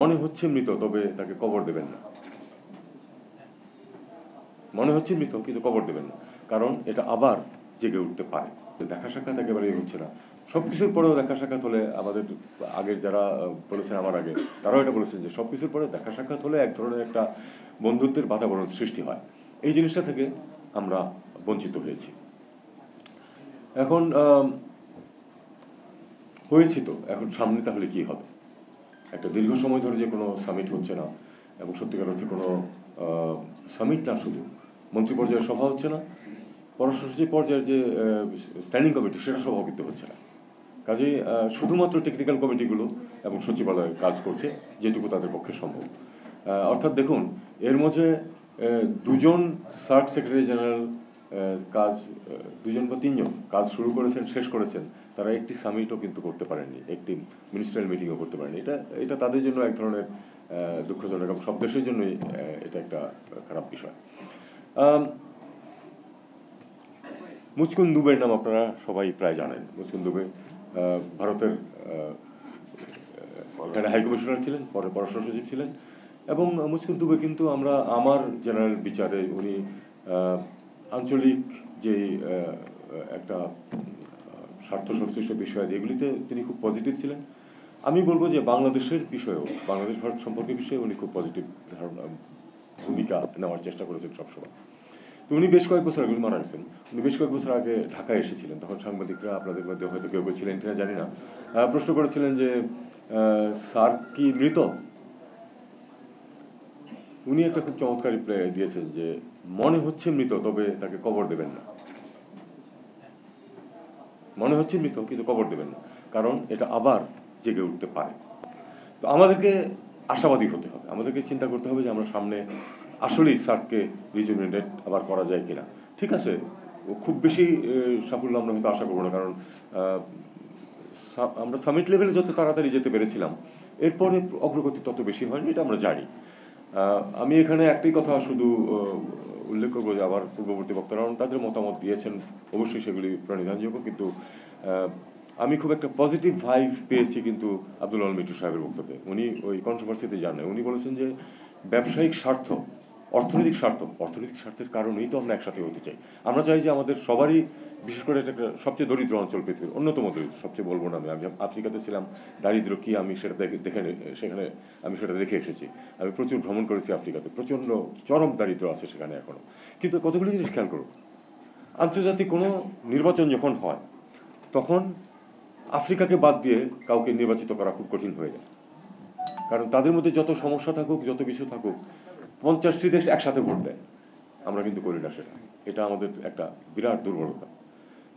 মনে হচ্ছে মৃত, তবে তাকে কবর দেবেন না। মনে হচ্ছে মৃত, কিন্তু কবর দেবেন না, কারণ এটা আবার জেগে উঠতে পারে। দেখা সাক্ষাৎ একেবারেই হচ্ছে না। সবকিছুর পরেও দেখা সাক্ষাৎ হলে, আমাদের আগের যারা বলেছেন আমার আগে, তারাও এটা বলেছেন যে সবকিছুর পরে দেখা সাক্ষাৎ হলে এক ধরনের একটা বন্ধুত্বের বাতাবরণ সৃষ্টি হয়। এই জিনিসটা থেকে আমরা বঞ্চিত হয়েছি। এখন হয়েছি তো, এখন সামনে তাহলে কি হবে? একটা দীর্ঘ সময় ধরে যে কোনো সামিট হচ্ছে না, এবং সত্যিকার অর্থে কোনো সামিট না, শুধু মন্ত্রী পর্যায়ের সভা হচ্ছে না, পররাষ্ট্র সচিব পর্যায়ের যে স্ট্যান্ডিং কমিটি, সেটা সভাও কিন্তু হচ্ছে না। কাজেই শুধুমাত্র টেকনিক্যাল কমিটিগুলো এবং সচিবালয় কাজ করছে যেটুকু তাদের পক্ষে সম্ভব। অর্থাৎ দেখুন, এর মধ্যে দুজন সার্ক সেক্রেটারি জেনারেল কাজ, দুজন বা তিনজন কাজ শুরু করেছেন, শেষ করেছেন। তারা একটি সামিটও কিন্তু করতে পারেননি, একটি মিনিস্ট্রিয়াল মিটিংও করতে পারেনি। এটা তাদের জন্য এক ধরনের দুঃখজনক, এবং সব দেশের জন্যই এটা একটা খারাপ বিষয়। মুচকুন্দ দুবের নাম আপনারা সবাই প্রায় জানেন। মুচকুন্দ দুবে ভারতের এখানে হাইকমিশনার ছিলেন, পরে পররাষ্ট্র সচিব ছিলেন। এবং মুচকুন্দ দুবে কিন্তু আমার জেনারেল বিচারে উনি আঞ্চলিক যে একটা স্বার্থ সংশ্লিষ্ট বিষয়, এগুলিতে তিনি খুব পজিটিভ ছিলেন। আমি বলবো যে বাংলাদেশের বিষয়েও, বাংলাদেশ ভারত সম্পর্কের বিষয়ে উনি খুব পজিটিভ ভূমিকা নেওয়ার চেষ্টা করেছেন সবসময়। তো উনি বেশ কয়েক বছর আগে মারা গেছেন। উনি বেশ কয়েক বছর আগে ঢাকায় এসেছিলেন। তখন সাংবাদিকরা, আপনাদের মধ্যে হয়তো কেউ কেউ ছিলেন কিনা জানি না, প্রশ্ন করেছিলেন যে স্যার কি মৃত? উনি একটা খুব চমৎকার রিপ্লাই দিয়েছেন যে মনে হচ্ছে মৃত, তবে তাকে কবর দেবেন না। মনে হচ্ছে মৃত, কিন্তু কবর দেবেন না, কারণ এটা আবার জেগে উঠতে পারে। তো আমাদেরকে আশাবাদী হতে হবে, আমাদেরকে চিন্তা করতে হবে যে আমরা সামনে আসলেই সার্ককে রিজুমিনেট আবার করা যায় কিনা। ঠিক আছে, খুব বেশি সাফল্য আমরা হয়তো আশা করবো না, কারণ আমরা সামিট লেভেলে যত তাড়াতাড়ি যেতে পেরেছিলাম, এরপরে অগ্রগতি তত বেশি হয়নি, এটা আমরা জানি। আমি এখানে একটাই কথা শুধু উল্লেখ করবো যে আবার পূর্ববর্তী বক্তারা তাদের মতামত দিয়েছেন, অবশ্যই সেগুলি প্রণিধানযোগ্য, কিন্তু আমি খুব একটা পজিটিভ ভাইব পেয়েছি কিন্তু আব্দুল আল মিটু সাহেবের বক্তব্যে। উনি ওই কন্ট্রোভার্সিতে যান না। উনি বলেছেন যে ব্যবসায়িক স্বার্থ, অর্থনৈতিক স্বার্থের কারণেই তো আমরা একসাথে হতে চাই। আমরা চাই যে আমাদের সবারই, বিশেষ করে এটা একটা সবচেয়ে দরিদ্র অঞ্চল পৃথিবীর, অন্যতম দরিদ্র, সবচেয়ে বলবো না আমি আফ্রিকাতে ছিলাম, দারিদ্র কি আমি সেটা সেখানে আমি সেটা দেখে এসেছি। আমি প্রচুর ভ্রমণ করেছি আফ্রিকাতে, প্রচণ্ড চরম দারিদ্র আছে সেখানে এখনো। কিন্তু কতগুলি জিনিস খেয়াল করুন, আন্তর্জাতিক কোনো নির্বাচন যখন হয়, তখন আফ্রিকাকে বাদ দিয়ে কাউকে নির্বাচিত করা খুব কঠিন হয়ে যায়। কারণ তাদের মধ্যে যত সমস্যা থাকুক, যত কিছু থাকুক, 50টি দেশ একসাথে ভোট দেয়। আমরা কিন্তু করি না সেটা। এটা আমাদের একটা বিরাট দুর্বলতা।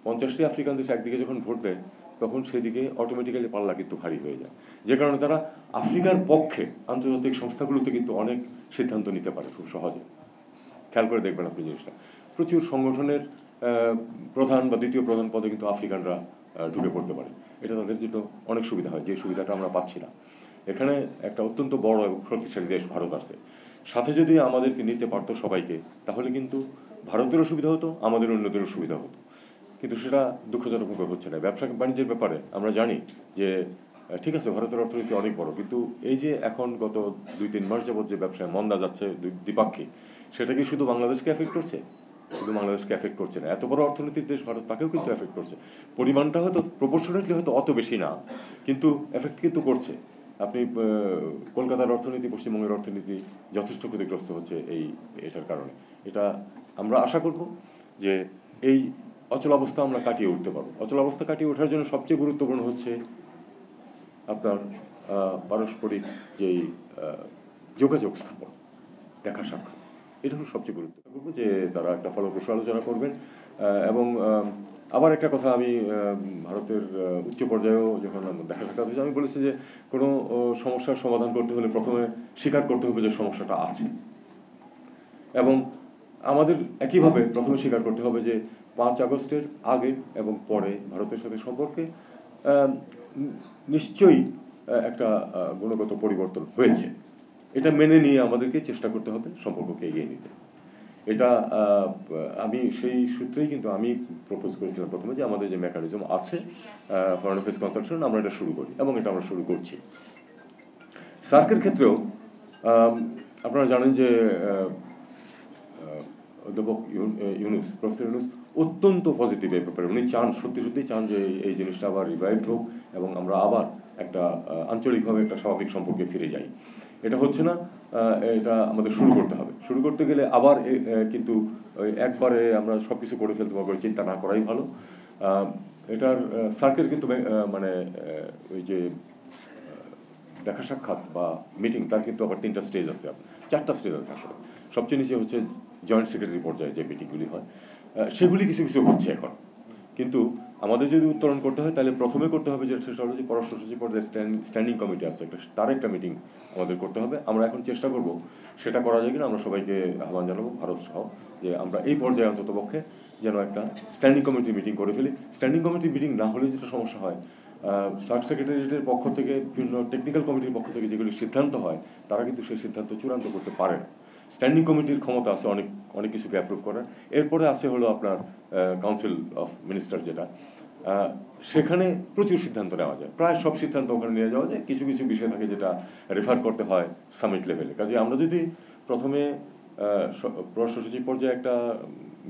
50টি আফ্রিকান দেশ একদিকে যখন ভোট দেয়, তখন সেদিকে অটোমেটিক্যালি পাল্লা কিন্তু ভারী হয়ে যায়, যে কারণে তারা আফ্রিকার পক্ষে আন্তর্জাতিক সংস্থাগুলোতে কিন্তু অনেক সিদ্ধান্ত নিতে পারে খুব সহজে। খেয়াল করে দেখবেন আপনি জিনিসটা, প্রচুর সংগঠনের প্রধান বা দ্বিতীয় প্রধান পদে কিন্তু আফ্রিকানরা ঢুকে পড়তে পারে। এটা তাদের জন্য অনেক সুবিধা হয়, যে সুবিধাটা আমরা পাচ্ছি না। এখানে একটা অত্যন্ত বড় এবং শক্তিশালী দেশ ভারত আছে, সাথে যদি আমাদেরকে নিতে পারতো সবাইকে, তাহলে কিন্তু ভারতেরও সুবিধা হতো, আমাদের অন্যদেরও সুবিধা হতো। কিন্তু সেটা দুঃখজনকভাবে হচ্ছে না। ব্যবসা বাণিজ্যের ব্যাপারে আমরা জানি যে ঠিক আছে, ভারতের অর্থনীতি অনেক বড়, কিন্তু এই যে এখন গত 2-3 মাস যাবৎ যে ব্যবসায় মন্দা যাচ্ছে দ্বিপাক্ষিক, সেটা কি শুধু বাংলাদেশকে এফেক্ট করছে? শুধু বাংলাদেশকে এফেক্ট করছে না, এত বড় অর্থনীতির দেশ ভারত, তাকেও কিন্তু এফেক্ট করছে। পরিমাণটা হয়তো প্রপোর্শনেটলি হয়তো অত বেশি না, কিন্তু এফেক্ট কিন্তু করছে। আপনি কলকাতার অর্থনীতি, পশ্চিমবঙ্গের অর্থনীতি যথেষ্ট ক্ষতিগ্রস্ত হচ্ছে এটার কারণে। এটা আমরা আশা করব যে এই অচলাবস্থা আমরা কাটিয়ে উঠতে পারবো। অচলাবস্থা কাটিয়ে ওঠার জন্য সবচেয়ে গুরুত্বপূর্ণ হচ্ছে আপনার পারস্পরিক যেই যোগাযোগ স্থাপন, দেখা সাক্ষাৎ, এটা হলো সবচেয়ে গুরুত্বপূর্ণ, যে তারা একটা ফলপ্রসূ আলোচনা করবেন। এবং আবার একটা কথা, আমি ভারতের উচ্চ পর্যায়েও যখন দেখা সাক্ষাৎ হয়েছে, আমি বলেছি যে কোনো সমস্যার সমাধান করতে হলে প্রথমে স্বীকার করতে হবে যে সমস্যাটা আছে, এবং আমাদের একইভাবে প্রথমে স্বীকার করতে হবে যে 5 আগস্টের আগে এবং পরে ভারতের সাথে সম্পর্কে নিশ্চয়ই একটা গুণগত পরিবর্তন হয়েছে। এটা মেনে নিয়ে আমাদেরকে চেষ্টা করতে হবে সম্পর্ককে এগিয়ে নিতে। এটা আমি সেই সূত্রেই কিন্তু আমি প্রপোজ করেছিলাম প্রথমে যে আমাদের যে মেকানিজম আছে ফরেন অ্যাফেয়ার্স কনসালটেশন, আমরা এটা শুরু করি, এবং এটা আমরা শুরু করছি। সার্কের ক্ষেত্রেও আপনারা জানেন যে অধ্যাপক প্রফেসর ইউনুস অত্যন্ত পজিটিভ এই ব্যাপারে। উনি চান, সত্যি সত্যি চান যে এই জিনিসটা আবার রিভাইভড হোক এবং আমরা আবার একটা আঞ্চলিকভাবে একটা স্বাভাবিক সম্পর্কে ফিরে যাই। এটা হচ্ছে না, এটা আমাদের শুরু করতে হবে। শুরু করতে গেলে আবার কিন্তু একবারে আমরা সব কিছু করে ফেলতে পারবো, চিন্তা না করাই ভালো। এটার সার্কেল কিন্তু মানে ওই যে দেখা সাক্ষাৎ বা মিটিং, তার কিন্তু আবার 3টা স্টেজ আছে, 4টা স্টেজ আছে আসলে। সবচেয়ে নিচে হচ্ছে জয়েন্ট সেক্রেটারি পর্যায়ে যে মিটিংগুলি হয়, সেগুলি কিছু কিছু হচ্ছে এখন। কিন্তু আমাদের যদি উত্তরণ করতে হয় তাহলে প্রথমে করতে হবে যে সেটা হলো যে পররাষ্ট্র সচিব পর্যায়ে স্ট্যান্ডিং কমিটি আছে একটা, তার একটা মিটিং আমাদের করতে হবে। আমরা এখন চেষ্টা করব সেটা করা যায় কিনা। আমরা সবাইকে আহ্বান জানাবো, ভারত সহ, যে আমরা এই পর্যায়ে অন্ততপক্ষে যেন একটা স্ট্যান্ডিং কমিটি মিটিং করে ফেলি। স্ট্যান্ডিং কমিটি মিটিং না হলে যেটা সমস্যা হয়, সাব সেক্রেটারিয়েটের পক্ষ থেকে, বিভিন্ন টেকনিক্যাল কমিটির পক্ষ থেকে যেগুলি সিদ্ধান্ত হয়, তারা কিন্তু সেই সিদ্ধান্ত চূড়ান্ত করতে পারে না। স্ট্যান্ডিং কমিটির ক্ষমতা আছে অনেক অনেক কিছুকে অ্যাপ্রুভ করার। এরপরে আছে হলো আপনার কাউন্সিল অফ মিনিস্টার, যেটা সেখানে প্রচুর সিদ্ধান্ত নেওয়া যায়, প্রায় সব সিদ্ধান্ত ওখানে নিয়ে যাওয়া যায়। কিছু কিছু বিষয় থাকে যেটা রেফার করতে হয় সামিট লেভেলে। কাজে আমরা যদি প্রথমে পররাষ্ট্র সচিব পর্যায়ে একটা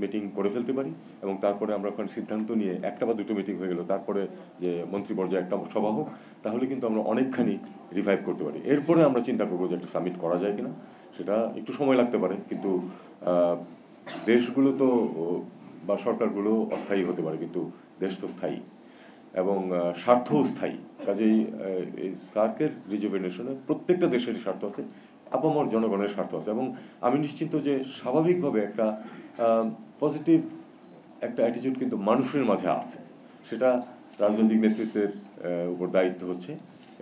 মিটিং করে ফেলতে পারি এবং তারপরে আমরা ওখানে সিদ্ধান্ত নিয়ে একটা বা দুটো মিটিং হয়ে গেল, তারপরে যে মন্ত্রী পর্যায়ে একটা সভা হোক, তাহলে কিন্তু আমরা অনেকখানি রিভাইভ করতে পারি। এরপরে আমরা চিন্তা করবো যে একটা সামিট করা যায় কিনা। সেটা একটু সময় লাগতে পারে, কিন্তু দেশগুলো তো বা সরকারগুলো অস্থায়ী হতে পারে, কিন্তু দেশ তো স্থায়ী এবং স্বার্থও স্থায়ী। কাজেই এই সার্কের রিজুভেনেশনে প্রত্যেকটা দেশেরই স্বার্থ আছে, আপামর জনগণের স্বার্থ আছে। এবং আমি নিশ্চিন্ত যে স্বাভাবিকভাবে একটা পজিটিভ একটা অ্যাটিটিউড কিন্তু মানুষের মাঝে আছে। সেটা রাজনৈতিক নেতৃত্বের উপর দায়িত্ব হচ্ছে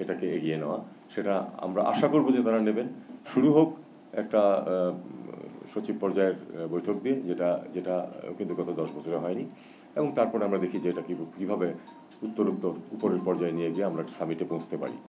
এটাকে এগিয়ে নেওয়া। সেটা আমরা আশা করব যে তারা নেবেন। শুরু হোক একটা সচিব পর্যায়ের বৈঠক দিয়ে, যেটা যেটা কিন্তু গত 10 বছরে হয়নি। এবং তারপরে আমরা দেখি যে এটা কীভাবে উত্তরোত্তর উপরের পর্যায়ে নিয়ে গিয়ে আমরা সামিটে পৌঁছতে পারি।